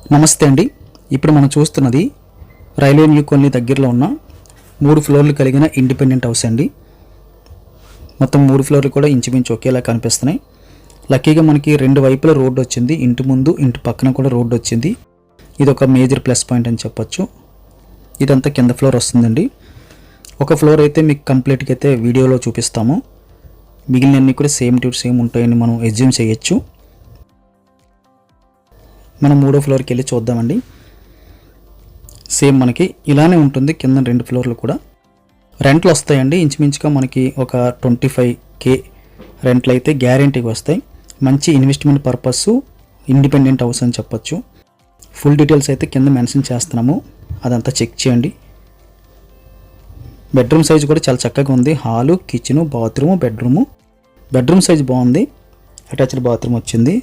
నమస్తే అండి. ఇప్పుడు మనం చూస్తున్నది రైల్వే న్యూ కాలనీ దగ్గరలో ఉన్న 3 ఫ్లోర్లు కలిగిన ఇండిపెండెంట్ హౌస్ అండి. మొత్తం 3 ఫ్లోర్లు కూడా ఇంచుమించు ఒకేలా కనిపిస్తున్నాయి. లక్కీగా మనకి 2 వైపుల రోడ్డు వచ్చింది. ఇంటి ముందు ఇంటి పక్కన కూడా రోడ్డు వచ్చింది. ఇది ఒక మేజర్ ప్లస్ పాయింట్ అని చెప్పొచ్చు. ఇదంతా కింద ఫ్లోర్ వస్తుందండి. ఒక ఫ్లోర్ అయితే మీకు కంప్లీట్గా అయితే వీడియోలో చూపిస్తాము. మిగిలినన్నీ కూడా సేమ్ టు సేమ్ ఉంటాయని మనం ఎజ్యూమ్ చేయొచ్చు. మనం 3వ ఫ్లోర్కి వెళ్ళి చూద్దామండి. సేమ్ మనకి ఇలానే ఉంటుంది. కింద 2 ఫ్లోర్లు కూడా రెంట్లు వస్తాయండి. ఇంచుమించుగా మనకి ఒక 25K రెంట్లు అయితే గ్యారెంటీగా వస్తాయి. మంచి ఇన్వెస్ట్మెంట్ పర్పస్ ఇండిపెండెంట్ హౌస్ అని చెప్పొచ్చు. ఫుల్ డీటెయిల్స్ అయితే కింద మెన్షన్ చేస్తున్నాము, అదంతా చెక్ చేయండి. బెడ్రూమ్ సైజ్ కూడా చాలా చక్కగా ఉంది. Hall, kitchen, bathroom, bedroom size బాగుంది. అటాచ్డ్ బాత్రూమ్ వచ్చింది.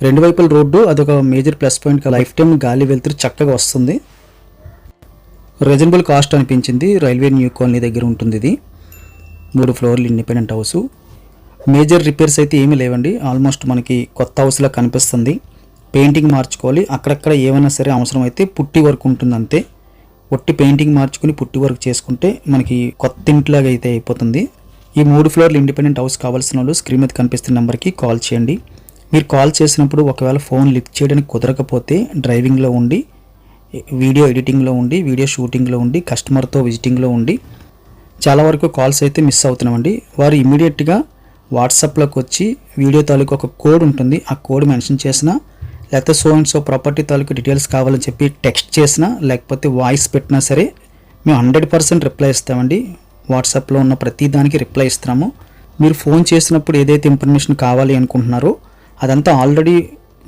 2 వైపుల రోడ్డు అదొక major plus point. Life time గాలి వెళ్తురు చక్కగా వస్తుంది. రీజనబుల్ కాస్ట్ అనిపించింది. రైల్వే న్యూ కాలనీ దగ్గర ఉంటుంది ఇది. 3 ఫ్లోర్లు ఇండిపెండెంట్ హౌస్. మేజర్ రిపేర్స్ అయితే ఏమీ లేవండి. ఆల్మోస్ట్ మనకి కొత్త హౌస్లా కనిపిస్తుంది. పెయింటింగ్ మార్చుకోవాలి. అక్కడక్కడ ఏమైనా సరే అవసరం అయితే పుట్టి వర్క్ ఉంటుంది అంతే. ఒట్టి పెయింటింగ్ మార్చుకుని పుట్టి వర్క్ చేసుకుంటే మనకి కొత్త ఇంట్లాగా అయితే అయిపోతుంది. ఈ 3 ఫ్లోర్లు ఇండిపెండెంట్ హౌస్ కావాల్సిన వాళ్ళు స్క్రీన్ మీద కనిపిస్తున్న నెంబర్కి కాల్ చేయండి. మీరు కాల్ చేసినప్పుడు ఒకవేళ ఫోన్ లిఫ్ట్ చేయడానికి కుదరకపోతే డ్రైవింగ్లో ఉండి, వీడియో ఎడిటింగ్లో ఉండి, వీడియో షూటింగ్లో ఉండి, కస్టమర్తో విజిటింగ్లో ఉండి చాలా వరకు కాల్స్ అయితే మిస్ అవుతున్నామండి. వారు ఇమీడియట్గా వాట్సాప్లోకి వచ్చి వీడియో తాలూకు ఒక కోడ్ ఉంటుంది, ఆ కోడ్ మెన్షన్ చేసినా, లేకపోతే సో అండ్ సో ప్రాపర్టీ తాలూకు డీటెయిల్స్ కావాలని చెప్పి టెక్స్ట్ చేసినా, లేకపోతే వాయిస్ పెట్టినా సరే మేము 100% రిప్లై ఇస్తామండి. వాట్సాప్లో ఉన్న ప్రతి దానికి రిప్లై ఇస్తున్నాము. మీరు ఫోన్ చేసినప్పుడు ఏదైతే ఇన్ఫర్మేషన్ కావాలి అనుకుంటున్నారో అదంతా ఆల్రెడీ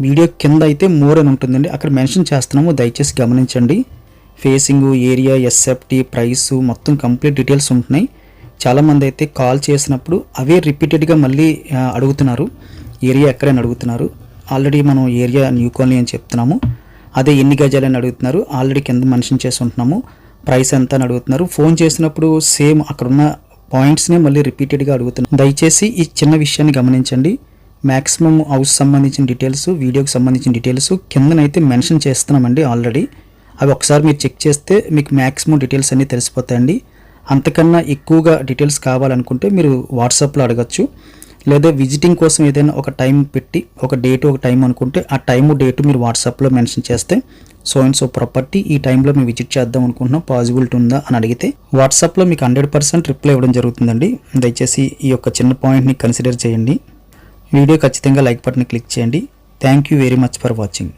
వీడియో కింద అయితే మోర్ అని ఉంటుందండి, అక్కడ మెన్షన్ చేస్తున్నాము. దయచేసి గమనించండి. ఫేసింగ్, ఏరియా, ఎస్ఎఫ్టీ, ప్రైసు మొత్తం కంప్లీట్ డీటెయిల్స్ ఉంటున్నాయి. చాలామంది అయితే కాల్ చేసినప్పుడు అవే రిపీటెడ్గా మళ్ళీ అడుగుతున్నారు. ఏరియా ఎక్కడని అడుగుతున్నారు. ఆల్రెడీ మనం ఏరియా న్యూ కాలనీ అని చెప్తున్నాము. అదే ఎన్ని గజాలని అడుగుతున్నారు. ఆల్రెడీ కింద మెన్షన్ చేసి ఉంటున్నాము. ప్రైస్ ఎంత అని అడుగుతున్నారు. ఫోన్ చేసినప్పుడు సేమ్ అక్కడున్న పాయింట్స్నే మళ్ళీ రిపీటెడ్గా అడుగుతున్నారు. దయచేసి ఈ చిన్న విషయాన్ని గమనించండి. మ్యాక్సిమం హౌస్ సంబంధించిన డీటెయిల్స్, వీడియోకి సంబంధించిన డీటెయిల్స్ కిందనైతే మెన్షన్ చేస్తున్నామండి ఆల్రెడీ. అవి ఒకసారి మీరు చెక్ చేస్తే మీకు మ్యాక్సిమం డీటెయిల్స్ అన్నీ తెలిసిపోతాయండి. అంతకన్నా ఎక్కువగా డీటెయిల్స్ కావాలనుకుంటే మీరు వాట్సాప్లో అడగచ్చు. లేదా విజిటింగ్ కోసం ఏదైనా ఒక టైం పెట్టి, ఒక డేట్ ఒక టైం అనుకుంటే ఆ టైము డేటు మీరు వాట్సాప్లో మెన్షన్ చేస్తే, సో అండ్ సో ప్రాపర్టీ ఈ టైంలో మేము విజిట్ చేద్దాం అనుకుంటున్నాం, పాసిబిలిటీ ఉందా అని అడిగితే వాట్సాప్లో మీకు 100% రిప్లై ఇవ్వడం జరుగుతుందండి. దయచేసి ఈ యొక్క చిన్న పాయింట్ని కన్సిడర్ చేయండి. వీడియో ఖచ్చితంగా లైక్ బటన్ క్లిక్ చేయండి. Thank you very much for watching.